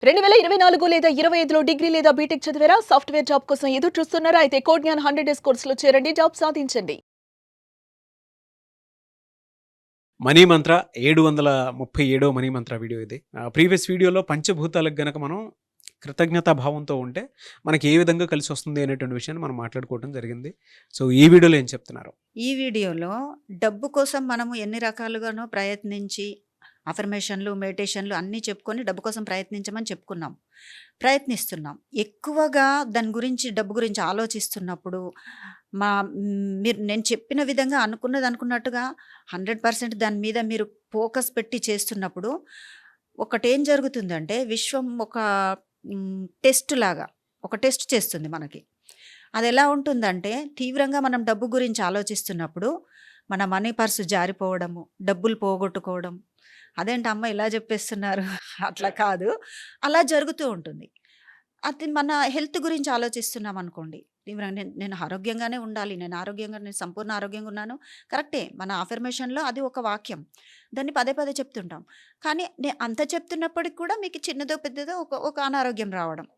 2024 లేదా 25లో డిగ్రీ లేదా బీటెక్ చదివారా? సాఫ్ట్‌వేర్ జాబ్ కోసం ఎదురు చూస్తున్నారా? అయితే కోడ్ జ్ఞాన్ 100 డేస్ కోర్సులో చేరండి. జాబ్ సాధించండి. మనీ మంత్ర 737 మనీ మంత్ర వీడియో ఇది. ప్రీవియస్ వీడియోలో పంచభూతాలకు గనక మనం కృతజ్ఞతా భావంతో ఉంటే మనకి ఏ విధంగా కలిసొస్తుంది అనేటువంటి విషయాన్ని మనం మాట్లాడుకోవడం జరిగింది. సో, ఈ వీడియోలో ఏం చెప్తున్నారు? ఈ వీడియోలో డబ్బు కోసం మనము ఎన్ని రకాలుగానో ప్రయత్నించి అఫర్మేషన్లు, మెడిటేషన్లు అన్నీ చెప్పుకొని డబ్బు కోసం ప్రయత్నించమని చెప్పుకున్నాం. ప్రయత్నిస్తున్నాం. ఎక్కువగా దాని గురించి డబ్బు గురించి ఆలోచిస్తున్నప్పుడు నేను చెప్పిన విధంగా అనుకున్నది అనుకున్నట్టుగా 100% దాని మీద మీరు ఫోకస్ పెట్టి చేస్తున్నప్పుడు ఒకటేం జరుగుతుందంటే విశ్వం ఒక టెస్ట్ లాగా ఒక టెస్ట్ చేస్తుంది మనకి. అదెలా ఉంటుందంటే తీవ్రంగా మనం డబ్బు గురించి ఆలోచిస్తున్నప్పుడు మన మనీ పర్సు జారిపోవడము, డబ్బులు పోగొట్టుకోవడం. అదేంటి అమ్మ ఇలా చెప్పేస్తున్నారు అట్లా కాదు. అలా జరుగుతూ ఉంటుంది. అది మన హెల్త్ గురించి ఆలోచిస్తున్నాం అనుకోండి. తీవ్రంగా నేను ఆరోగ్యంగానే ఉండాలి. నేను సంపూర్ణ ఆరోగ్యంగా ఉన్నాను. కరెక్టే. మన అఫర్మేషన్‌లో అది ఒక వాక్యం. దాన్ని పదే పదే చెప్తుంటాం. కానీ అంత చెప్తున్నప్పటికి కూడా మీకు చిన్నదో పెద్దదో ఒక అనారోగ్యం రావడం.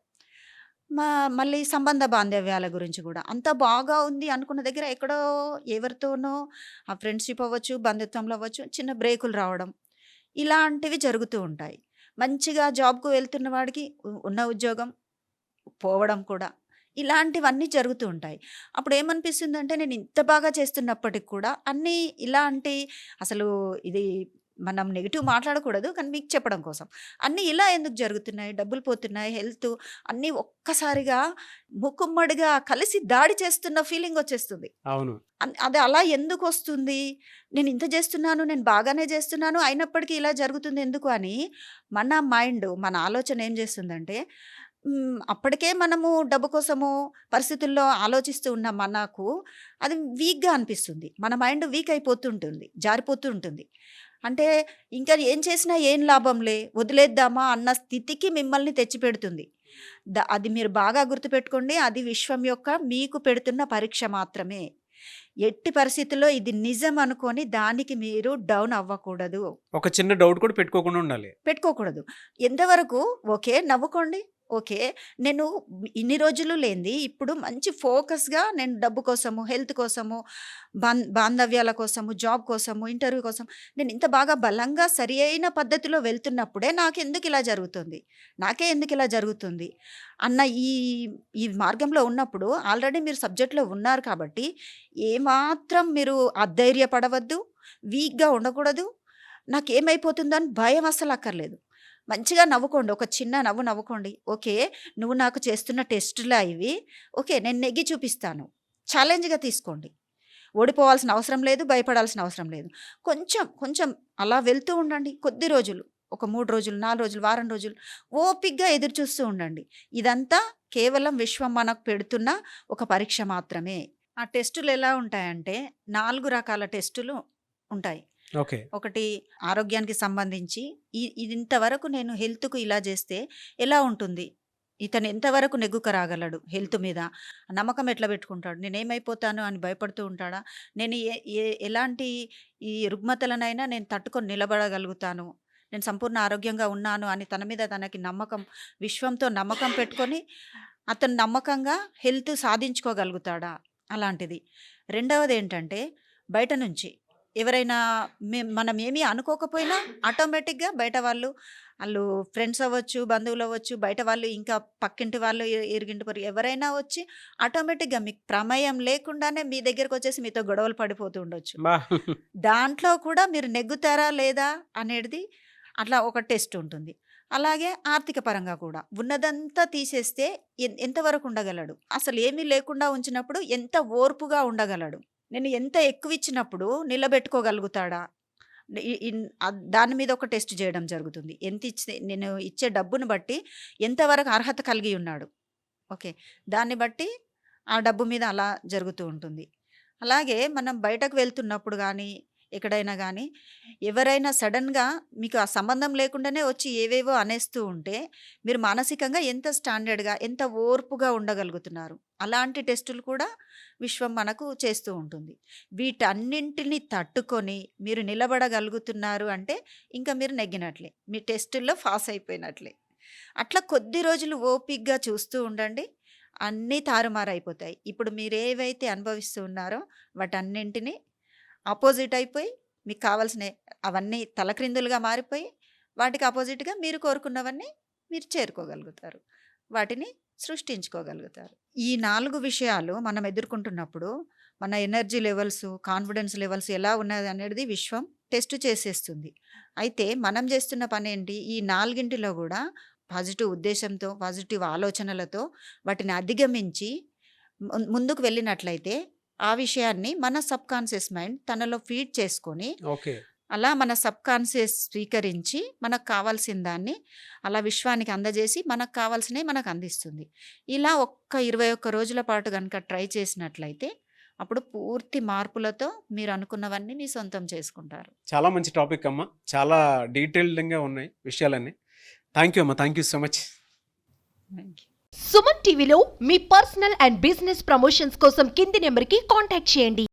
మళ్ళీ సంబంధ బాంధవ్యాల గురించి గూడా. అంతా బాగా ఉంది అనుకున్న దగ్గర ఎక్కడో ఎవరితోనో ఆ ఫ్రెండ్‌షిప్ అవ్వచ్చు, బంధుత్వంలో అవ్వచ్చు, చిన్న బ్రేకులు రావడం. ఇలాంటివి జరుగుతూ ఉంటాయి. మంచిగా జాబ్‌కు వెళ్తున్న వాడికి ఉన్న ఉద్యోగం పోవడం కూడా. ఇలాంటివన్నీ జరుగుతూ ఉంటాయి. అప్పుడేమనిపిస్తుందంటే నేను ఇంత బాగా చేస్తున్నప్పటికి కూడా అన్నీ ఇలాంటి అసలు ఇది మనం నెగెటివ్ మాట్లాడకూడదు. కానీ మీకు చెప్పడం కోసం. అన్నీ ఇలా ఎందుకు జరుగుతున్నాయి? డబ్బులు పోతున్నాయి, హెల్త్ అన్నీ ఒక్కసారిగా మూకుమ్మడిగా కలిసి దాడి చేస్తున్న ఫీలింగొచ్చేస్తుంది. అవును. అది అలా ఎందుకొస్తుంది? నేను ఇంత చేస్తున్నాను, నేను బాగానే చేస్తున్నాను, అయినప్పటికీ ఇలా జరుగుతుంది ఎందుకు అని మన మైండ్, మన ఆలోచన ఏం చేస్తుందంటే అప్పటికే మనము డబ్బు కోసము పరిస్థితుల్లో ఆలోచిస్తూ ఉన్న మనకు అది వీక్‌గా అనిపిస్తుంది. మన మైండ్ వీక్ అయిపోతుంటుంది. జారిపోతూ ఉంటుంది. అంటే ఇంకా ఏం చేసినా ఏం లాభంలే, వదిలేద్దామా అన్న స్థితికి మిమ్మల్ని తెచ్చిపెడుతుంది. అది మీరు బాగా గుర్తుపెట్టుకోండి. అది విశ్వం యొక్క మీకు పెడుతున్న పరీక్ష మాత్రమే. ఎట్టి పరిస్థితుల్లో ఇది నిజం అనుకోని దానికి మీరు డౌన్ అవ్వకూడదు. ఒక చిన్న డౌట్ కూడా పెట్టుకోకుండా ఉండాలి. పెట్టుకోకూడదు. ఎంతవరకు ఓకే. నవ్వుకోండి. ఓకే. నేను ఇన్ని రోజులు లేనిది ఇప్పుడు మంచి ఫోకస్‌గా నేను డబ్బు కోసము, హెల్త్ కోసము, బాంధవ్యాల కోసము, జాబ్ కోసము, ఇంటర్వ్యూ కోసం నేను ఇంత బాగా బలంగా సరి అయిన పద్ధతిలో వెళ్తున్నప్పుడే నాకెందుకిలా జరుగుతుంది? నాకే ఎందుకిలా జరుగుతుంది? అన్న ఈ ఈ మార్గంలో ఉన్నప్పుడు ఆల్రెడీ మీరు సబ్జెక్ట్‌లో ఉన్నారు కాబట్టి ఏమాత్రం మీరు అధైర్యపడవద్దు. వీక్‌గా ఉండకూడదు. నాకేమైపోతుందో అని భయం అస్సలు అక్కర్లేదు. మంచిగా నవ్వుకోండి. ఒక చిన్న నవ్వు నవ్వుకోండి. ఓకే. నువ్వు నాకు చేస్తున్న టెస్టులా ఇవి. ఓకే. నేను నెగ్గి చూపిస్తాను. ఛాలెంజ్‌గా తీసుకోండి. ఓడిపోవాల్సిన అవసరం లేదు. భయపడాల్సిన అవసరం లేదు. కొంచెం, కొంచెం అలా వెళ్తూ ఉండండి. కొద్ది రోజులు. ఒక 3 రోజులు, 4 రోజులు, వారం రోజులు ఓపికగా ఎదురు చూస్తూ ఉండండి. ఇదంతా కేవలం విశ్వం మనకు పెడుతున్న ఒక పరీక్ష మాత్రమే. ఆ టెస్టులు ఎలా ఉంటాయంటే 4 రకాల టెస్టులు ఉంటాయి. ఓకే. ఒకటి ఆరోగ్యానికి సంబంధించి ఇది ఇంతవరకు నేను హెల్త్‌కు ఇలా చేస్తే ఎలా ఉంటుంది? ఇతను ఎంతవరకు నెగ్గుకు రాగలడు హెల్త్ మీద? నమ్మకం ఎట్లా పెట్టుకుంటాడు? నేనేమైపోతాను అని భయపడుతూ ఉంటాడా? నేను ఎ ఎ ఎలాంటి ఈ రుగ్మతలనైనా నేను తట్టుకొని నిలబడగలుగుతాను. నేను సంపూర్ణ ఆరోగ్యంగా ఉన్నాను అని తన మీద తనకి నమ్మకం, విశ్వంతో నమ్మకం పెట్టుకొని అతను నమ్మకంగా హెల్త్ సాధించుకోగలుగుతాడా? అలాంటిది. రెండవదేంటంటే బయట నుంచి ఎవరైనా మనం ఏమీ అనుకోకపోయినా ఆటోమేటిక్‌గా బయట ఆళ్ళు ఫ్రెండ్స్ అవ్వచ్చు, బంధువులు అవ్వచ్చు, బయట వాళ్ళు ఇంకా పక్కింటి వాళ్ళు, ఇరుగింటి పొరుగు ఎవరైనా వచ్చి ఆటోమేటిక్‌గా మీకు ప్రమేయం లేకుండానే మీ దగ్గరకొచ్చేసి మీతో గొడవలు పడిపోతూ ఉండొచ్చు. బా! దాంట్లో కూడా మీరు నెగ్గుతారా లేదా అనేది అట్లా ఒక టెస్ట్ ఉంటుంది. అలాగే ఆర్థిక పరంగా కూడా ఉన్నదంతా తీసేస్తే ఎంతవరకు ఉండగలడు? అసలు ఏమీ లేకుండా ఉంచినప్పుడు ఎంత ఓర్పుగా ఉండగలడు? నేను ఎంత ఎక్కువిచ్చినప్పుడు నిలబెట్టుకోగలుగుతాడా? దాని మీద ఒక టెస్ట్ చేయడం జరుగుతుంది. నేను ఇచ్చే డబ్బును బట్టి ఎంతవరకు అర్హత కలిగి ఉన్నాడు. ఓకే. దాన్ని బట్టి ఆ డబ్బు మీద అలా జరుగుతూ ఉంటుంది. అలాగే మనం బయటకు వెళ్తున్నప్పుడు గానీ, ఎక్కడైనా గానీ, ఎవరైనా సడెన్‌గా మీకు ఆ సంబంధం లేకుండానే వచ్చి ఏవేవో అనేస్తూ ఉంటే, మీరు మానసికంగా ఎంత స్టాండర్డ్‌గా, ఎంత ఓర్పుగా ఉండగలుగుతున్నారు. అలాంటి టెస్టులు కూడా విశ్వం మనకు చేస్తూ ఉంటుంది. వీటన్నింటిని తట్టుకొని మీరు నిలబడగలుగుతున్నారు అంటే, ఇంక మీరు నెగ్గినట్లే. మీ టెస్టుల్లో పాస్ అయిపోయినట్లే. అట్లా కొద్ది రోజులు ఓపికగా చూస్తూ ఉండండి. అన్నీ తారుమారైపోతాయి. ఇప్పుడు మీరేవైతే అనుభవిస్తూ ఉన్నారో వాటన్నింటిని అపోజిట్ అయిపోయి మీకు కావాల్సినయి అవన్నీ తలక్రిందులుగా మారిపోయి వాటికి అపోజిట్‌గా మీరు కోరుకున్నవన్నీ మీరు చేరుకోగలుగుతారు. వాటిని సృష్టించుకోగలుగుతారు. ఈ 4 విషయాలు మనం ఎదుర్కొంటున్నప్పుడు మన ఎనర్జీ లెవెల్స్, కాన్ఫిడెన్స్ లెవెల్స్ ఎలా ఉన్నదనేది విశ్వం టెస్ట్ చేసేస్తుంది. అయితే మనం చేస్తున్న పనేంటి? ఈ 4గింటిలో గూడా పాజిటివ్ ఉద్దేశంతో, పాజిటివ్ ఆలోచనలతో వాటిని అధిగమించి ముందుకు వెళ్ళినట్లయితే ఆ విషయాన్ని మన సబ్‌కాన్షియస్ మైండ్ తనలో ఫీడ్ చేసుకొని ఓకే. అలా మన సబ్‌కాన్షియస్ స్వీకరించి మనకు కావాల్సిన దాన్ని అలా విశ్వానికి అందజేసి మనకు కావాల్సినవి మనకు అందిస్తుంది. ఇలా ఒక్క 21 రోజుల పాటు గనుక ట్రై చేసినట్లయితే అప్పుడు పూర్తి మార్పులతో మీరు అనుకున్నవన్నీ మీ సొంతం చేసుకుంటారు. చాలా మంచి టాపిక్ అమ్మ. చాలా డీటెయిల్డ్‌గా ఉన్నాయి విషయాలన్నీ. థ్యాంక్ యూ అమ్మ. Thank you so much. Thank you. Suman టీవీలో మీ పర్సనల్ అండ్ బిజినెస్ ప్రమోషన్స్ కోసం కింది నెంబర్కి కాంటాక్ట్ చేయండి.